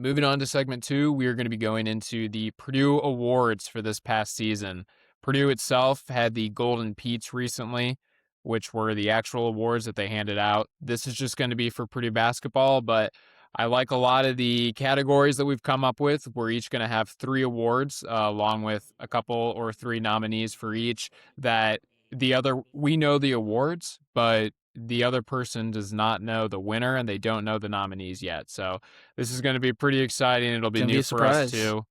Moving on to segment 2, we are going to be going into the Purdue Awards for this past season. Purdue itself had the Golden Peats recently, which were the actual awards that they handed out. This is just going to be for Purdue basketball, but I like a lot of the categories that we've come up with. We're each going to have 3 awards, along with a couple or 3 nominees for each that we know the awards, but the other person does not know the winner and they don't know the nominees yet. So this is going to be pretty exciting. It'll be Gonna be new a for us surprise. too.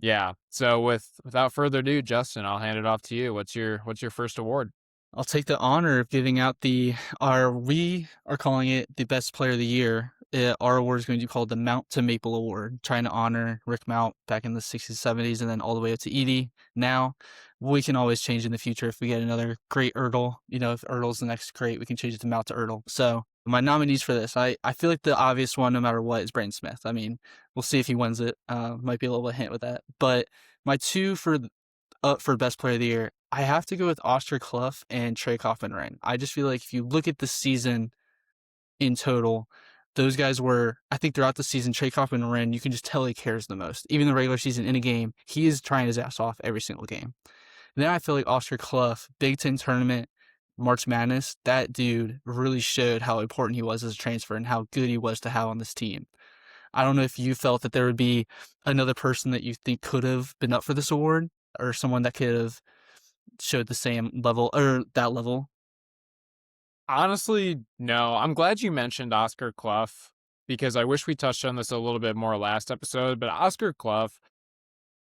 Yeah. So without further ado, Justin, I'll hand it off to you. What's your first award? I'll take the honor of giving out we are calling it the best player of the year. Our award is going to be called the Mount to Maple Award, trying to honor Rick Mount back in the 60s, 70s, and then all the way up to Edie. Now, we can always change in the future if we get another great Ertl. If Ertl's the next great, we can change it to Mount to Ertl. So my nominees for this, I feel like the obvious one, no matter what, is Braden Smith. I mean, we'll see if he wins it. Might be a little bit hint with that. But my two for best player of the year, I have to go with Oscar Clough and Trey Kaufman-Renn. I just feel like if you look at the season in total, those guys were, I think throughout the season, Trey Kaufman-Renn, you can just tell he cares the most. Even the regular season in a game, he is trying his ass off every single game. And then I feel like Oscar Clough, Big Ten tournament, March Madness, that dude really showed how important he was as a transfer and how good he was to have on this team. I don't know if you felt that there would be another person that you think could have been up for this award or someone that could have showed the same level or that level. Honestly, no. I'm glad you mentioned Oscar Clough because I wish we touched on this a little bit more last episode, but Oscar Clough,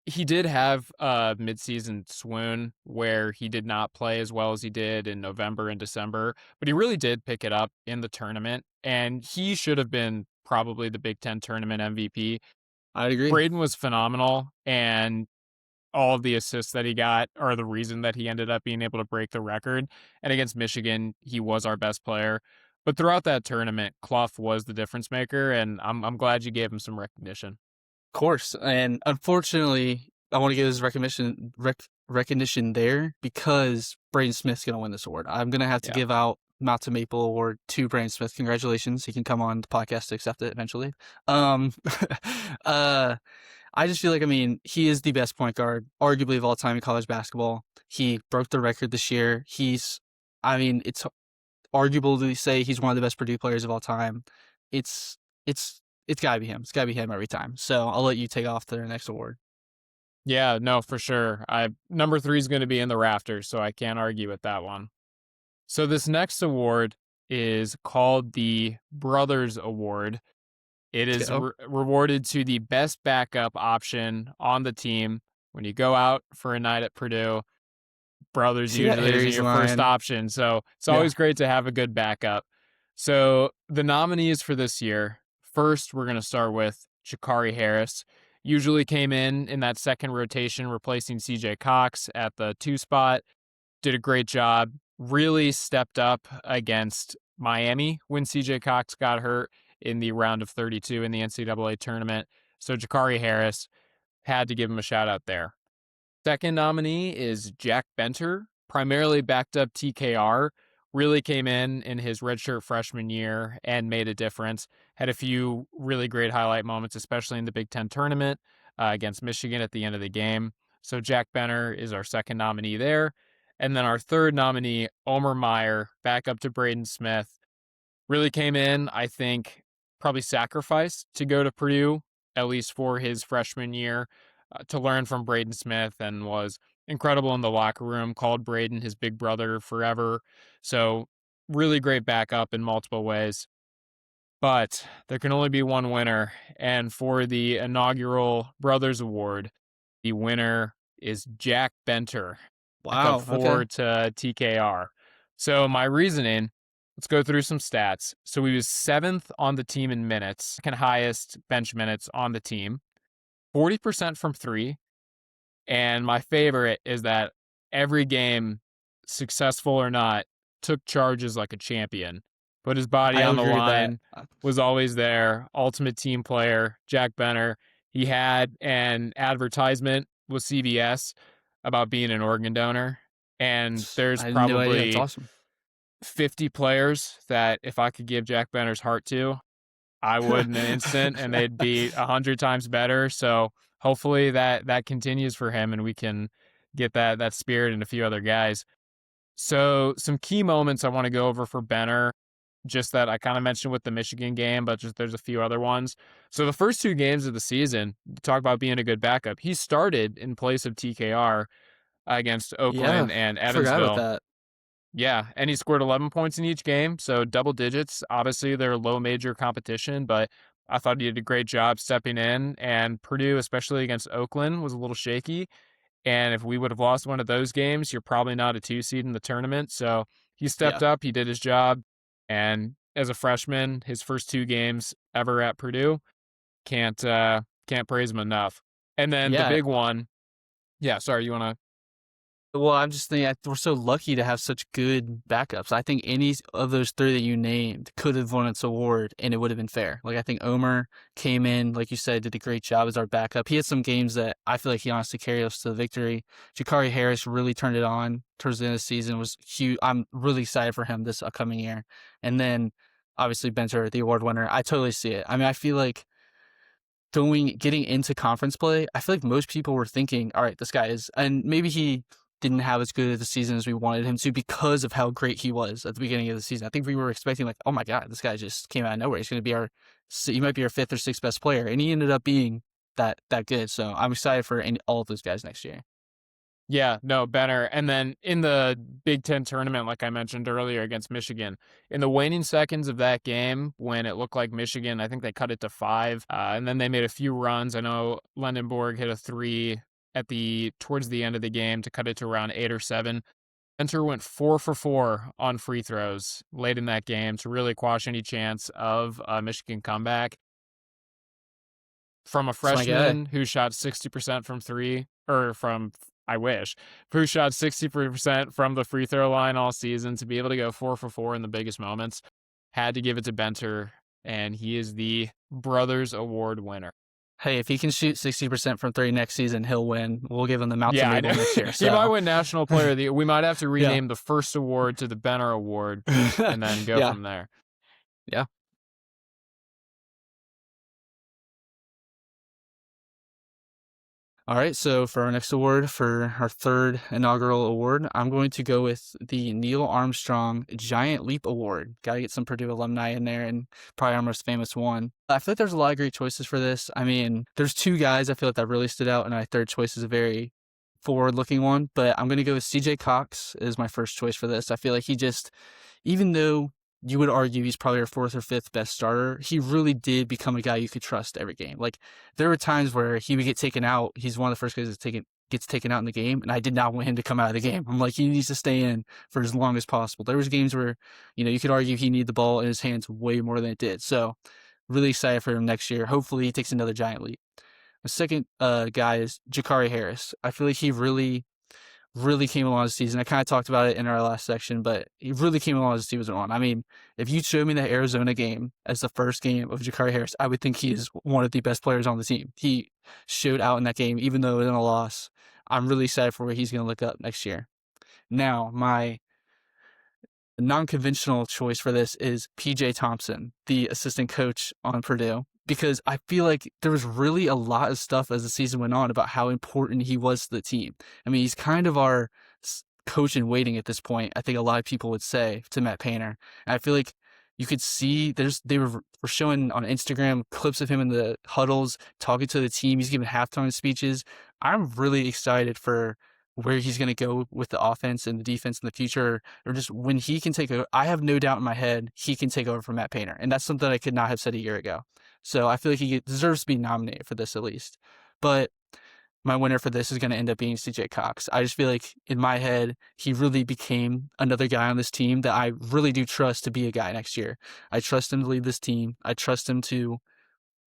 he did have a midseason swoon where he did not play as well as he did in November and December, but he really did pick it up in the tournament, and he should have been probably the Big Ten tournament MVP. I'd agree. Braden was phenomenal, and all of the assists that he got are the reason that he ended up being able to break the record. And against Michigan, he was our best player. But throughout that tournament, Clough was the difference maker, and I'm glad you gave him some recognition. Of course. And unfortunately, I want to give his recognition there because Braden Smith's going to win this award. I'm going to have to Yeah. give out Mount to Maple Award to Braden Smith. Congratulations. He can come on the podcast to accept it eventually. Um, uh, I just feel like, I mean, he is the best point guard, arguably of all time in college basketball. He broke the record this year. It's arguable to say he's one of the best Purdue players of all time. It's it's gotta be him. It's gotta be him every time. So I'll let you take off to the next award. Yeah, no, for sure. I number 3 is going to be in the rafters, so I can't argue with that one. So this next award is called the Brothers Award. It Let's is go. rewarded to the best backup option on the team when you go out for a night at Purdue. Brothers See that usually isn't Aries your first line? option, so it's Yeah. always great to have a good backup. So the nominees for this year, first we're going to start with Jakari Harris. Usually came in that second rotation, replacing CJ Cox at the 2 spot. Did a great job. Really stepped up against Miami when CJ Cox got hurt in the round of 32 in the NCAA tournament. So Jakari Harris, had to give him a shout out there. Second nominee is Jack Benter, primarily backed up TKR. Really came in his redshirt freshman year and made a difference. Had a few really great highlight moments, especially in the Big Ten tournament against Michigan at the end of the game. So Jack Benter is our second nominee there. And then our third nominee, Omer Meyer, back up to Braden Smith. Really came in, I think, probably sacrificed to go to Purdue, at least for his freshman year, to learn from Braden Smith, and was incredible in the locker room, called Braden his big brother forever. So really great backup in multiple ways. But there can only be one winner. And for the inaugural Brothers Award, the winner is Jack Benter, back up Wow. Okay. 4 to TKR. So my reasoning, let's go through some stats. So he was 7th on the team in minutes, second highest bench minutes on the team, 40% from 3. And my favorite is that every game, successful or not, took charges like a champion, put his body I on the agree with that. line, was always there, ultimate team player, Jack Benner. He had an advertisement with CBS about being an organ donor, and there's I had no idea. That's probably awesome. 50 players that if I could give Jack Benner's heart to, I would in an instant, and they'd be 100 times better. So hopefully that continues for him, and we can get that spirit in a few other guys. So some key moments I want to go over for Benner, just that I kind of mentioned with the Michigan game, but just there's a few other ones. So the first two games of the season, talk about being a good backup. He started in place of TKR against Yeah, Oakland and I forgot about Evansville. that. Yeah, and he scored 11 points in each game, so double digits. Obviously, they're low major competition, but I thought he did a great job stepping in. And Purdue, especially against Oakland, was a little shaky. And if we would have lost one of those games, you're probably not a 2 seed in the tournament. So he stepped Yeah, up, he did his job. And as a freshman, his first two games ever at Purdue, can't praise him enough. And then the yeah. big one, yeah, sorry, you want to Well, I'm just thinking we're so lucky to have such good backups. I think any of those three that you named could have won its award, and it would have been fair. Like I think Omer came in, like you said, did a great job as our backup. He had some games that I feel like he honestly carried us to the victory. Jakari Harris really turned it on towards the end of the season. Was huge. I'm really excited for him this upcoming year. And then obviously Benter, the award winner. I totally see it. I mean, I feel like getting into conference play, I feel like most people were thinking, all right, this guy is, and maybe he didn't have as good of a season as we wanted him to because of how great he was at the beginning of the season. I think we were expecting like, oh my God, this guy just came out of nowhere. He's going to be he might be our fifth or sixth best player, and he ended up being that good. So I'm excited for all of those guys next year. Yeah, no, better. And then in the Big Ten tournament, like I mentioned earlier against Michigan, in the waning seconds of that game, when it looked like Michigan, I think they cut it to 5, and then they made a few runs. I know Lendenborg hit a 3 towards the end of the game to cut it to around 8 or 7. Enter went 4 for 4 on free throws late in that game to really quash any chance of a Michigan comeback. From a That's my guy. freshman who shot 60% from three, or from, I wish, who shot 60% from the free throw line all season, to be able to go 4 for 4 in the biggest moments, had to give it to Benter, and he is the Brothers Award winner. Hey, if he can shoot 60% from three next season, he'll win. We'll give him the Mount to Yeah, I Mabel know. next year. He might So, win National Player of the Year. We might have to yeah. rename the first award to the Benner Award and then go Yeah. from there. Yeah. All right, so for our next award, for our third inaugural award, I'm going to go with the Neil Armstrong Giant Leap Award. Got to get some Purdue alumni in there, and probably our most famous one. I feel like there's a lot of great choices for this. I mean, there's two guys I feel like that really stood out, and my third choice is a very forward-looking one, but I'm going to go with CJ Cox as my first choice for this. I feel like he just, even though you would argue he's probably our fourth or fifth best starter, he really did become a guy you could trust every game. Like, there were times where he would get taken out. He's one of the first guys that gets taken out in the game, and I did not want him to come out of the game. I'm like, he needs to stay in for as long as possible. There was games where, you could argue he needed the ball in his hands way more than it did. So, really excited for him next year. Hopefully, he takes another giant leap. The second guy is Jakari Harris. I feel like he really came along this season. I kind of talked about it in our last section, but he really came along as the season went on. I mean, if you showed me the Arizona game as the first game of Jakari Harris, I would think he is one of the best players on the team. He showed out in that game, even though it was a loss. I'm really excited for where he's going to look up next year. Now, my non-conventional choice for this is PJ Thompson, the assistant coach on Purdue, because I feel like there was really a lot of stuff as the season went on about how important he was to the team. I mean, he's kind of our coach in waiting at this point. I think a lot of people would say to Matt Painter. And I feel like you could see they were showing on Instagram clips of him in the huddles talking to the team. He's giving halftime speeches. I'm really excited for where he's going to go with the offense and the defense in the future, or just when he can take over. I have no doubt in my head he can take over from Matt Painter, and that's something I could not have said a year ago. So I feel like he deserves to be nominated for this at least. But my winner for this is going to end up being CJ Cox. I just feel like in my head, he really became another guy on this team that I really do trust to be a guy next year. I trust him to lead this team. I trust him to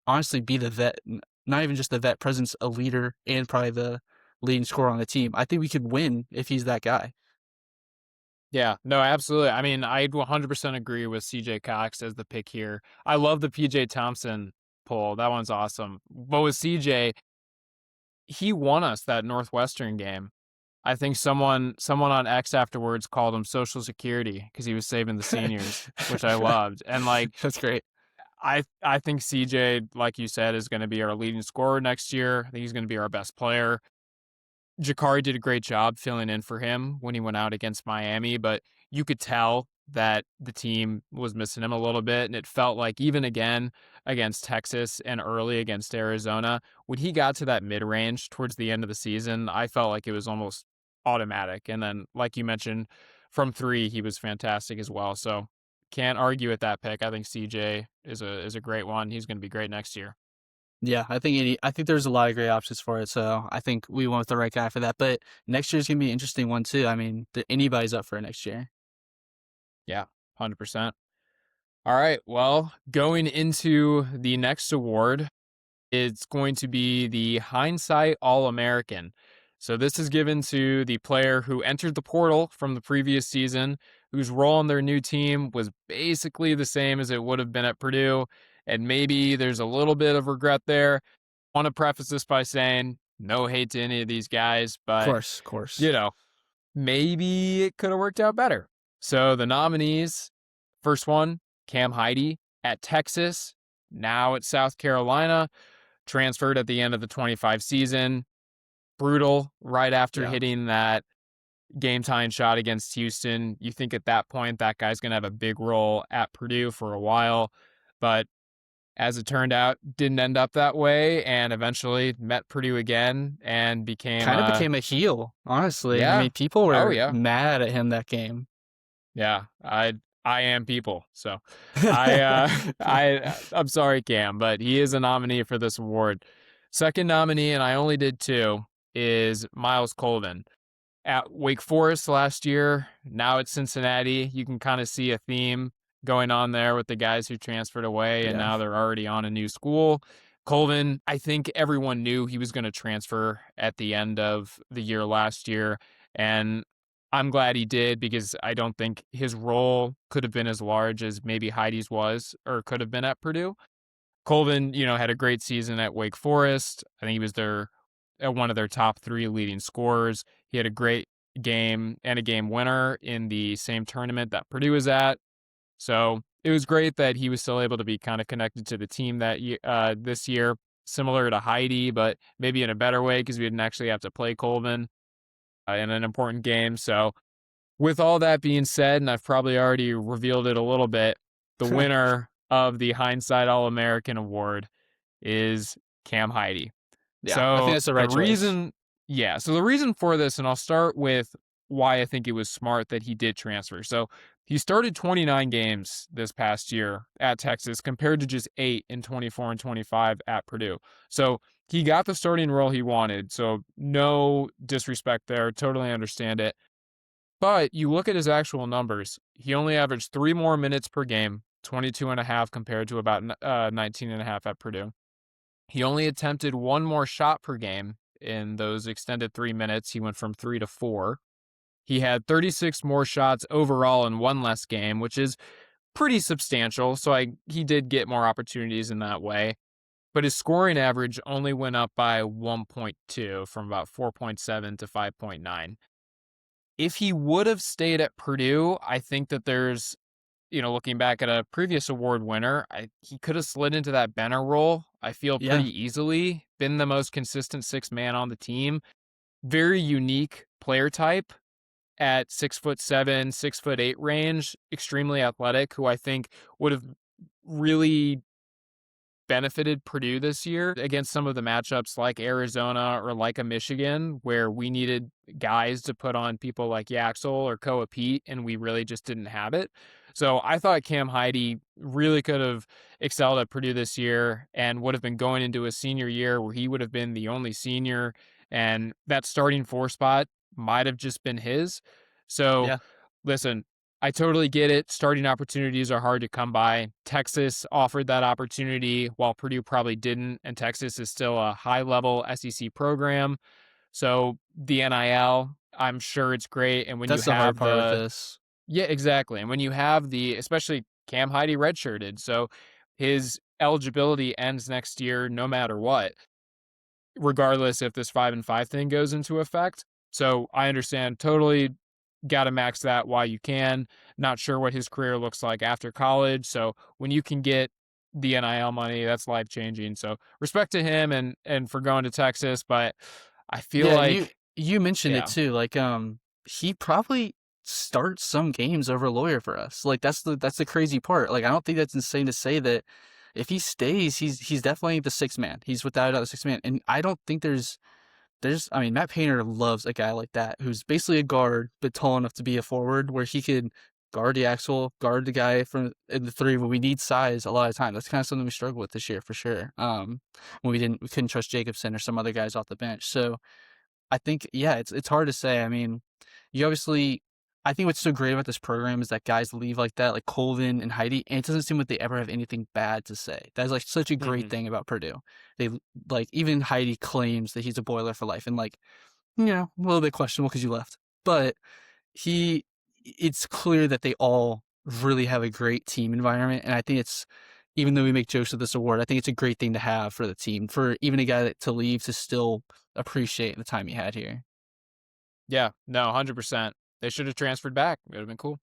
honestly be the vet, not even just the vet presence, a leader, and probably the leading scorer on the team. I think we could win if he's that guy. Yeah, no, absolutely. I mean, I 100% agree with CJ Cox as the pick here. I love the PJ Thompson poll. That one's awesome. But with CJ, he won us that Northwestern game. I think someone on X afterwards called him Social Security because he was saving the seniors, which I loved. And like, That's great. I think CJ, like you said, is going to be our leading scorer next year. I think he's going to be our best player. Jakari did a great job filling in for him when he went out against Miami, but you could tell that the team was missing him a little bit. And it felt like even again against Texas and early against Arizona, when he got to that mid range towards the end of the season, I felt like it was almost automatic. And then, like you mentioned, from three, he was fantastic as well. So can't argue with that pick. I think CJ is a great one. He's going to be great next year. Yeah, I think there's a lot of great options for it, so I think we went with the right guy for that. But next year's gonna be an interesting one too. I mean, anybody's up for it next year. Yeah, 100%. All right. Well, going into the next award, it's going to be the Hindsight All American. So, this is given to the player who entered the portal from the previous season, whose role on their new team was basically the same as it would have been at Purdue. And maybe there's a little bit of regret there. I want to preface this by saying no hate to any of these guys, but, Of course. you know, maybe it could have worked out better. So, the nominees, first one, Cam Heide at Texas, now at South Carolina, transferred at the end of the 25 season. Brutal right after Yeah. hitting that game tying shot against Houston. You think at that point that guy's going to have a big role at Purdue for a while. But as it turned out, didn't end up that way and eventually met Purdue again and became Kind of became a heel, honestly. I yeah. mean, people Oh, were yeah. mad at him that game. Yeah, I am people. So I'm sorry, Cam, but he is a nominee for this award. Second nominee, and I only did two, is Miles Colvin. At Wake Forest last year, now at Cincinnati, you can kind of see a theme going on there with the guys who transferred away and Yeah. now they're already on a new school. Colvin, I think everyone knew he was going to transfer at the end of the year last year. And I'm glad he did because I don't think his role could have been as large as maybe Heidi's was or could have been at Purdue. Colvin, had a great season at Wake Forest. I think he was one of their top three leading scorers. He had a great game and a game winner in the same tournament that Purdue was at. So it was great that he was still able to be kind of connected to the team this year, similar to Heidi, but maybe in a better way because we didn't actually have to play Colvin in an important game. So with all that being said, and I've probably already revealed it a little bit, the winner of the Hindsight All American Award is Cam Heide. Yeah, I think So that's the the right choice. reason, yeah, so the reason for this, and I'll start with why I think it was smart that he did transfer. So he started 29 games this past year at Texas compared to just 8 in 24 and 25 at Purdue. So he got the starting role he wanted. So no disrespect there. Totally understand it. But you look at his actual numbers, he only averaged 3 more minutes per game, 22 and a half compared to about 19 and a half at Purdue. He only attempted one more shot per game in those extended 3 minutes. He went from three to four. He had 36 more shots overall in one less game, which is pretty substantial. So he did get more opportunities in that way. But his scoring average only went up by 1.2 from about 4.7 to 5.9. If he would have stayed at Purdue, I think that there's, looking back at a previous award winner, he could have slid into that Benner role. I feel pretty Yeah. easily been the most consistent six man on the team. Very unique player type at 6'7", 6'8" range, extremely athletic, who I think would have really benefited Purdue this year against some of the matchups like Arizona or like a Michigan, where we needed guys to put on people like Yaxel or Koa Pete, and we really just didn't have it. So I thought Cam Heide really could have excelled at Purdue this year and would have been going into a senior year where he would have been the only senior, and that starting four spot might have just been his. So Yeah. listen, I totally get it. Starting opportunities are hard to come by. Texas offered that opportunity while Purdue probably didn't, and Texas is still a high-level SEC program. So the NIL, I'm sure it's great. And when you That's the hard have part with the, this. yeah, exactly. And when you have especially Cam Heide redshirted, so his eligibility ends next year no matter what, regardless if this 5-5 thing goes into effect. So I understand totally, got to max that while you can. Not sure what his career looks like after college. So when you can get the NIL money. That's life changing. So respect to him and for going to Texas. But I feel Yeah, you like, you mentioned it yeah. too. Like, he probably starts some games over Lawyer for us. Like, that's the crazy part. Like, I don't think that's insane to say that if he stays, he's definitely the sixth man. He's without a doubt the sixth man. And I don't think I mean, Matt Painter loves a guy like that who's basically a guard but tall enough to be a forward where he could guard the axle, guard the guy from in the three when we need size a lot of time. That's kind of something we struggled with this year for sure. When we couldn't trust Jacobson or some other guys off the bench. So I think, yeah, it's hard to say. I mean, you obviously, I think what's so great about this program is that guys leave like that, like Colvin and Heidi, and it doesn't seem like they ever have anything bad to say. That's like such a great Hmm. thing about Purdue. They like even Heidi claims that he's a boiler for life, and like, a little bit questionable because you left, but he, it's clear that they all really have a great team environment, and I think it's. Even though we make jokes of this award, I think it's a great thing to have for the team, for even a guy to leave to still appreciate the time he had here. Yeah, no, 100%. They should have transferred back. It would have been cool.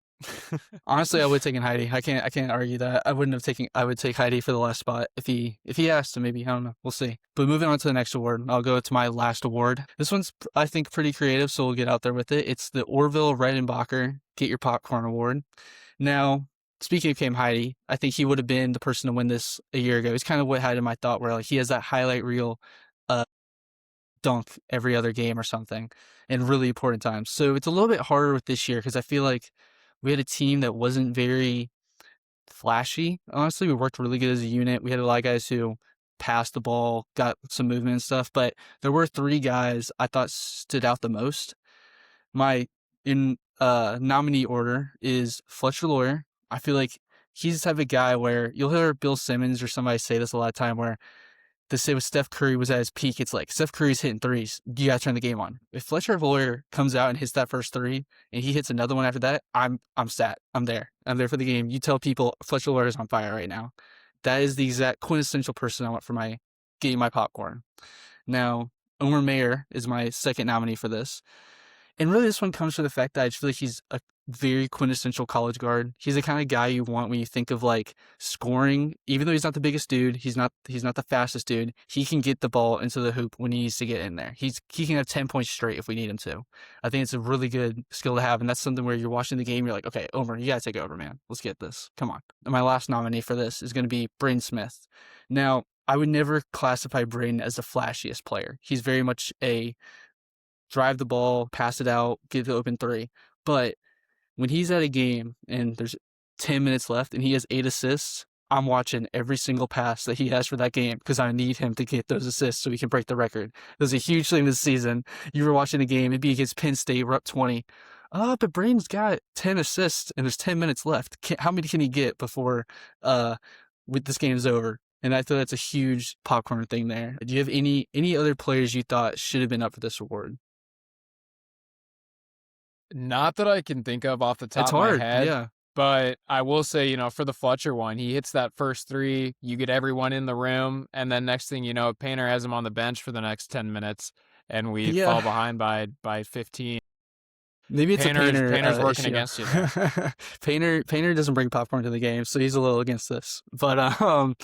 Honestly, I would take in Heidi. I can't argue that. I would take Heidi for the last spot if he asked, so maybe, I don't know. We'll see. But moving on to the next award, I'll go to my last award. This one's, I think, pretty creative, so we'll get out there with it. It's the Orville Redenbacher Get Your Popcorn Award. Now, speaking of Cam Heidi, I think he would have been the person to win this a year ago. It's kind of what had in my thought where like he has that highlight reel uh dunk every other game or something in really important times. So it's a little bit harder with this year because I feel like we had a team that wasn't very flashy. Honestly, we worked really good as a unit. We had a lot of guys who passed the ball, got some movement and stuff, but there were three guys I thought stood out the most. My in nominee order is Fletcher Lawyer. I feel like he's the type of guy where you'll hear Bill Simmons or somebody say this a lot of time where to say with Steph Curry was at his peak, it's like Steph Curry's hitting threes. You gotta turn the game on. If Fletcher Lawyer comes out and hits that first three and he hits another one after that, I'm sat. I'm there. I'm there for the game. You tell people Fletcher Lawyer is on fire right now. That is the exact quintessential person I want for my getting my popcorn. Now, Omer Mayer is my second nominee for this. And really, this one comes from the fact that I just feel like he's a very quintessential college guard. He's the kind of guy you want when you think of like scoring. Even though he's not the biggest dude, he's not the fastest dude. He can get the ball into the hoop when he needs to get in there. He can have 10 points straight if we need him to. I think it's a really good skill to have, and that's something where you're watching the game, you're like, okay, Omer, you gotta take over, man. Let's get this. Come on. And my last nominee for this is going to be Braden Smith. Now, I would never classify Braden as the flashiest player. He's very much a drive the ball, pass it out, get the open three. But when he's at a game and there's 10 minutes left and he has 8 assists, I'm watching every single pass that he has for that game because I need him to get those assists so we can break the record. There's a huge thing this season. You were watching a game, maybe against Penn State, we're up 20. But Braden's got 10 assists and there's 10 minutes left. How many can he get before with this game is over? And I thought that's a huge popcorn thing there. Do you have any other players you thought should have been up for this award? Not that I can think of off the It's top of my hard, head, yeah. but I will say, for the Fletcher one, he hits that first three, you get everyone in the room, and then next thing you know, Painter has him on the bench for the next 10 minutes, and we Yeah, fall behind by 15. maybe it's a Painter Painter's working issue. against you there. Painter doesn't bring popcorn to the game, so he's a little against this. But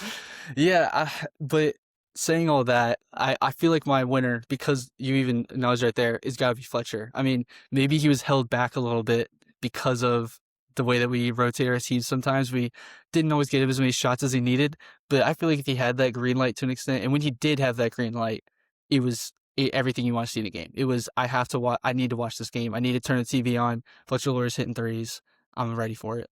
yeah. But saying all that, I feel like my winner, because you even acknowledged right there, is gotta be Fletcher. I mean, maybe he was held back a little bit because of the way that we rotate our teams. Sometimes we didn't always get him as many shots as he needed, but I feel like if he had that green light to an extent, and when he did have that green light, it was everything you want to see in a game. It was, I have to watch. I need to watch this game. I need to turn the TV on. Fletcher Lawyer's hitting threes. I'm ready for it.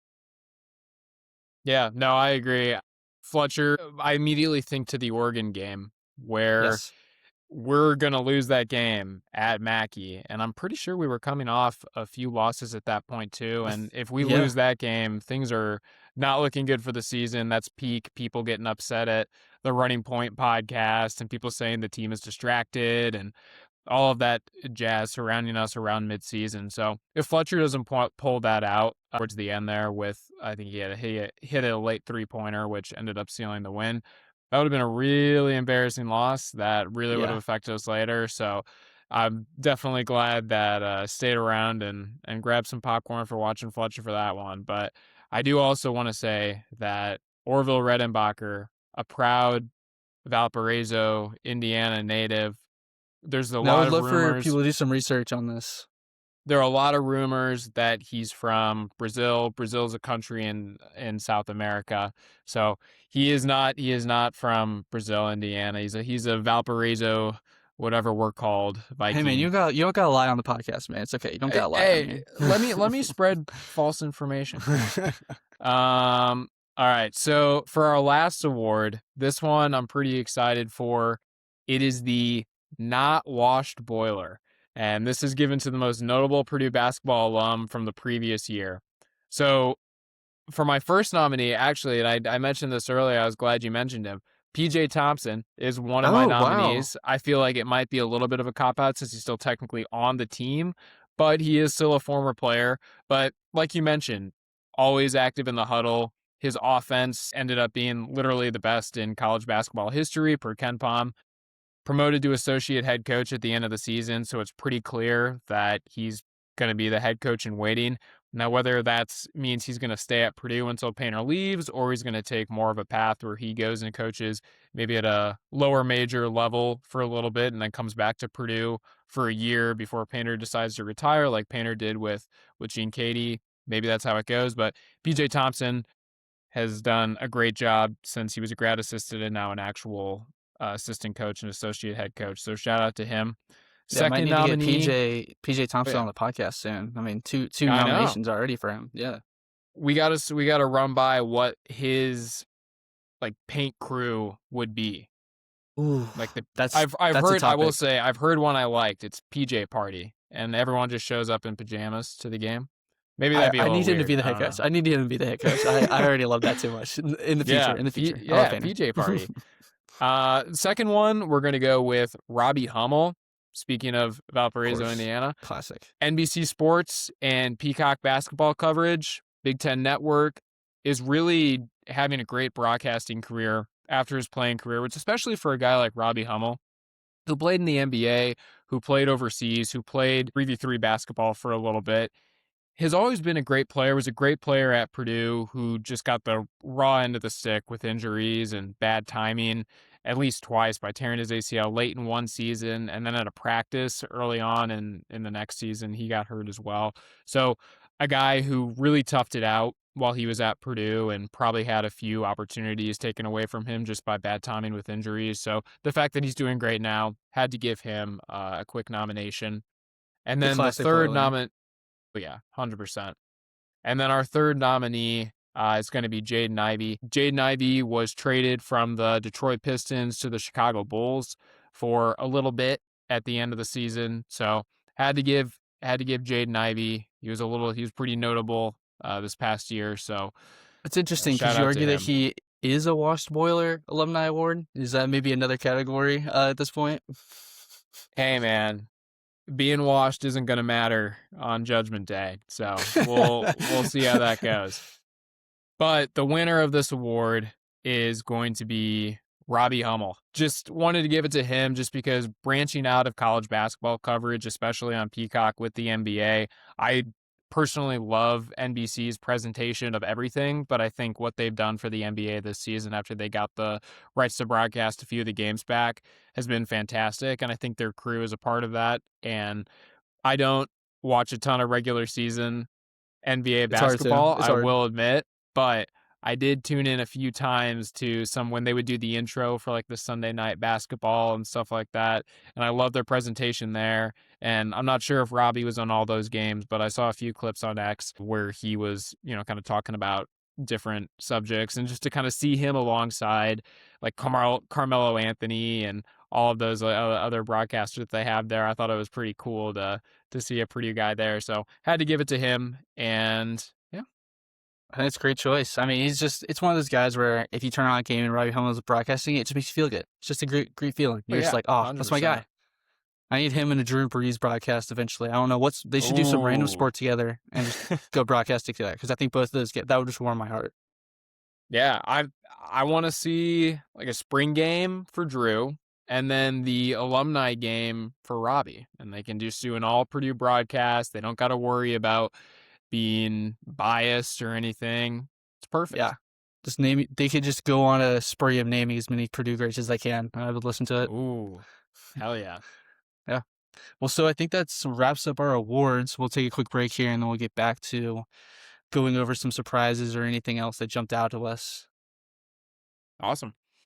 Yeah, no, I agree. Fletcher, I immediately think to the Oregon game where Yes. we're going to lose that game at Mackey. And I'm pretty sure we were coming off a few losses at that point, too. And if we Yeah. lose that game, things are not looking good for the season. That's peak people getting upset at the Running Point podcast and people saying the team is distracted and all of that jazz surrounding us around midseason. So if Fletcher doesn't pull that out towards the end there with, I think he hit a late 3-pointer, which ended up sealing the win. That would have been a really embarrassing loss that really would have Yeah. affected us later. So I'm definitely glad that stayed around and grabbed some popcorn for watching Fletcher for that one. But I do also want to say that Orville Redenbacher, a proud Valparaiso, Indiana native. There's a Now, I lot would of love for rumors. people to do some research on this. There are a lot of rumors that he's from Brazil. Brazil's a country in South America. So he is not from Brazil, Indiana. He's a Valparaiso, whatever we're called, Hey man, Viking. you don't gotta lie on the podcast, man. It's okay. You don't Hey, gotta lie on hey, here. let me spread false information here. All right. So for our last award, this one I'm pretty excited for. It is the Not Washed Boiler. And this is given to the most notable Purdue basketball alum from the previous year. So for my first nominee, actually, and I mentioned this earlier, I was glad you mentioned him. PJ Thompson is one of my Oh wow. nominees. I feel like it might be a little bit of a cop out since he's still technically on the team, but he is still a former player. But like you mentioned, always active in the huddle. His offense ended up being literally the best in college basketball history per Ken Pom. Promoted to associate head coach at the end of the season, so it's pretty clear that he's going to be the head coach in waiting. Now, whether that means he's going to stay at Purdue until Painter leaves, or he's going to take more of a path where he goes and coaches maybe at a lower major level for a little bit and then comes back to Purdue for a year before Painter decides to retire, like Painter did with Gene Katie. Maybe that's how it goes. But PJ Thompson has done a great job since he was a grad assistant and now an actual assistant coach and associate head coach. So shout out to him. Yeah, might Second need to get nominee. PJ Oh Thompson yeah, on the podcast soon. I mean, two I know. nominations already for him. Yeah. We gotta run by what his like paint crew would be. Ooh, Like the I've that's a heard I will topic. say I've heard one I liked. It's PJ Party, and everyone just shows up in pajamas to the game. Maybe that'd be a I little need him to be weird. the I head don't coach. know. I need him to be the head coach. I already love that too much. In the future, Yeah, in the future. I love yeah, Painter. PJ Party. Second one, we're gonna go with Robbie Hummel. Speaking of Of Valparaiso, course. Indiana, Classic. NBC Sports and Peacock basketball coverage, Big Ten Network, is really having a great broadcasting career after his playing career, which especially for a guy like Robbie Hummel, who played in the NBA, who played overseas, who played 3v3 basketball for a little bit, has always been a great player, was a great player at Purdue who just got the raw end of the stick with injuries and bad timing at least twice by tearing his ACL late in one season and then at a practice early on in the next season he got hurt as well. So a guy who really toughed it out while he was at Purdue and probably had a few opportunities taken away from him just by bad timing with injuries. So the fact that he's doing great now, had to give him a quick nomination. And The then the classic third boiler. nomination, yeah, 100%. And then our third nominee is going to be Jaden Ivey. Jaden Ivey was traded from the Detroit Pistons to the Chicago Bulls for a little bit at the end of the season. So had to give Jaden Ivey. He was pretty notable this past year. So It's interesting shout because you out to argue that him. he is a washed boiler alumni award. Is that maybe another category at this point? Hey man, being washed isn't going to matter on Judgment Day. So we'll see how that goes. But the winner of this award is going to be Robbie Hummel. Just wanted to give it to him just because branching out of college basketball coverage, especially on Peacock with the NBA, I personally love NBC's presentation of everything, but I think what they've done for the NBA this season after they got the rights to broadcast a few of the games back has been fantastic. And I think their crew is a part of that. And I don't watch a ton of regular season NBA It's hard to. basketball, It's I hard. will admit, but I did tune in a few times to some when they would do the intro for like the Sunday night basketball and stuff like that. And I love their presentation there. And I'm not sure if Robbie was on all those games, but I saw a few clips on X where he was, kind of talking about different subjects and just to kind of see him alongside like Carmelo Anthony and all of those other broadcasters that they have there. I thought it was pretty cool to see a Purdue guy there. So had to give it to him. And yeah, I think it's a great choice. I mean, it's one of those guys where if you turn on a game and Robbie Hummel is broadcasting it, just makes you feel good. It's just a great feeling. oh You're just yeah, like, oh, that's my 100%. guy. I need him in a Drew Brees broadcast eventually. I don't know they should do some random Ooh. sport together and just go broadcasting together because I think both of those that would just warm my heart. Yeah, I want to see like a spring game for Drew and then the alumni game for Robbie. And they can just do an all Purdue broadcast. They don't got to worry about being biased or anything. It's Yeah. perfect. Just name. They could just go on a spree of naming as many Purdue greats as they can. I would listen to it. Ooh, hell yeah. Yeah. Well, so I think that's wraps up our awards. We'll take a quick break here, and then we'll get back to going over some surprises or anything else that jumped out to us. Awesome.